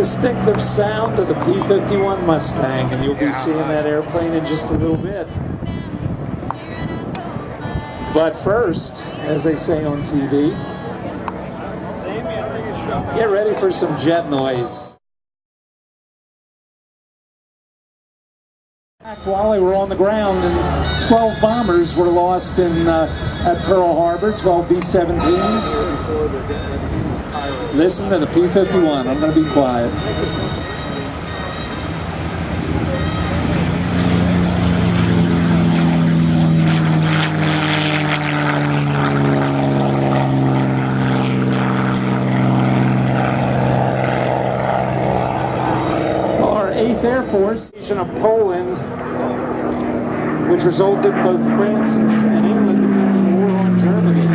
distinctive sound of the P-51 Mustang, and you'll be seeing that airplane in just a little bit. But first, as they say on TV, get ready for some jet noise. While they were on the ground, and 12 bombers were lost at Pearl Harbor, 12 B-17s. Listen to the P-51. I'm going to be quiet. Our 8th Air Force of Poland, which resulted in both France and England declaring war on Germany.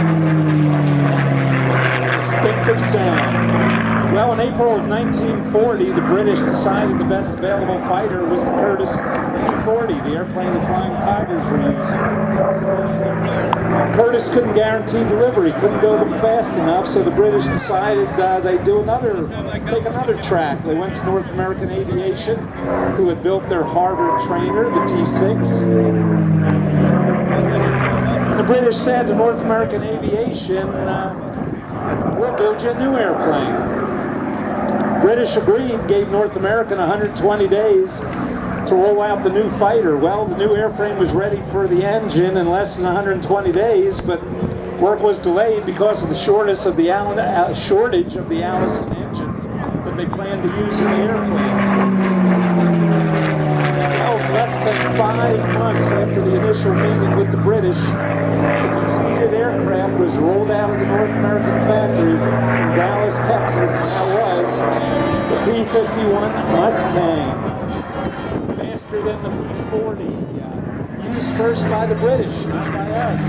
Distinctive sound. Well, in April of 1940, the British decided the best available fighter was the Curtiss P-40, the airplane the Flying Tigers were using. Curtiss couldn't guarantee delivery, couldn't build them fast enough, so the British decided they'd take another track. They went to North American Aviation, who had built their Harvard trainer, the T-6. And the British said to North American Aviation, we'll build you a new airplane. British agreed, gave North American 120 days to roll out the new fighter. Well, the new airframe was ready for the engine in less than 120 days, but work was delayed because of the shortage of the Allison engine that they planned to use in the airplane. Well, less than 5 months after the initial meeting with the British, the completed aircraft was rolled out of the North American factory in Dallas, Texas, and that was the P-51 Mustang. Faster than the P-40, used first by the British, not by us.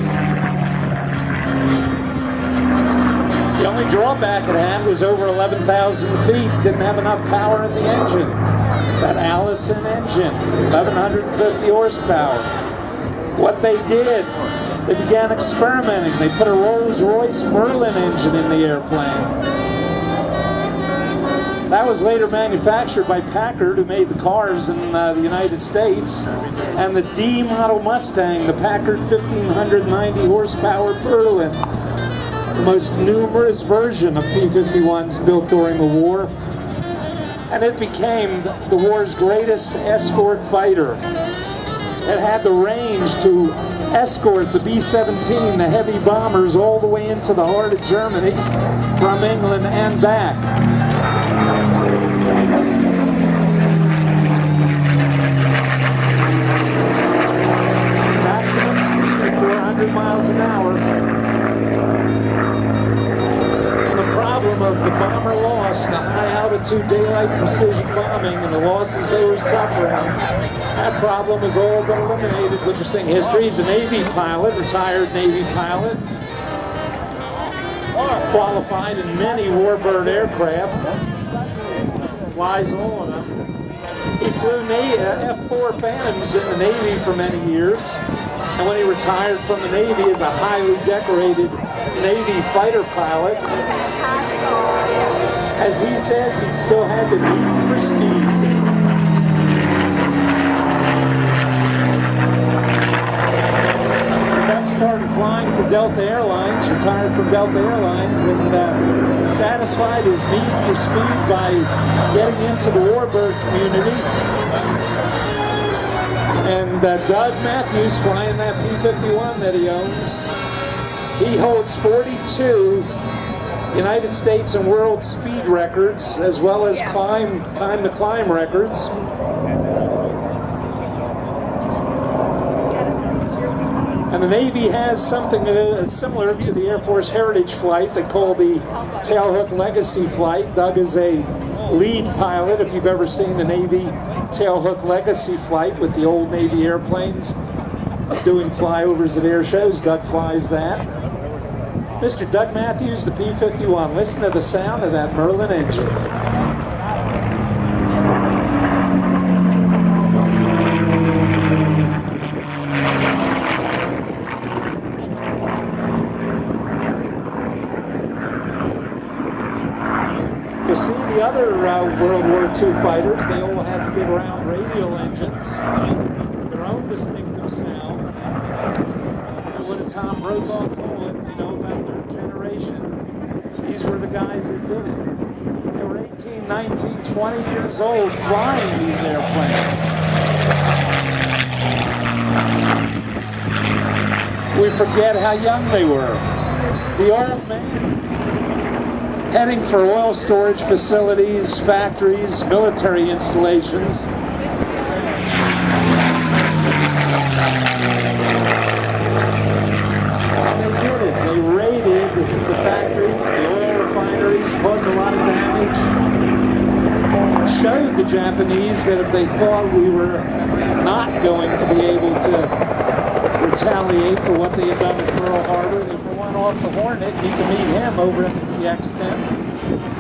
The only drawback it had was over 11,000 feet, didn't have enough power in the engine. That Allison engine, 1,150 horsepower. What they did, they began experimenting. They put a Rolls-Royce Merlin engine in the airplane. That was later manufactured by Packard, who made the cars in the United States. And the D model Mustang, the Packard 1,590 horsepower Merlin, the most numerous version of P-51s built during the war. And it became the war's greatest escort fighter. It had the range to escort the B-17, the heavy bombers, all the way into the heart of Germany from England and back. Maximum speed of 400 miles an hour. And the problem of the bomber loss, the high altitude daylight precision bombing and the losses they were suffering, that problem has all been eliminated. Interesting history. He's a Navy pilot, retired Navy pilot. Qualified in many Warbird aircraft. Flies all of them. He flew F-4 Phantoms in the Navy for many years. And when he retired from the Navy as a highly decorated Navy fighter pilot, as he says, he still had the need for speed. Started flying for Delta Airlines, retired from Delta Airlines, and satisfied his need for speed by getting into the Warbird community. And Doug Matthews, flying that P-51 that he owns, he holds 42 United States and world speed records, as well as time to climb records. And the Navy has something similar to the Air Force Heritage Flight they call the Tailhook Legacy Flight. Doug is a lead pilot. If you've ever seen the Navy Tailhook Legacy Flight with the old Navy airplanes doing flyovers at air shows, Doug flies that. Mr. Doug Matthews, the P-51. Listen to the sound of that Merlin engine. You see the other World War II fighters. They all had the big round radial engines, their own distinctive sound. What did Tom Brokaw call it, you know, about their generation? These were the guys that did it. They were 18, 19, 20 years old flying these airplanes. We forget how young they were. The old man, heading for oil storage facilities, factories, military installations. And they did it. They raided the factories, the oil refineries, caused a lot of damage. Showed the Japanese that if they thought we were not going to be able to retaliate for what they had done at Pearl Harbor, they went off the Hornet. You can meet him over at the X-10.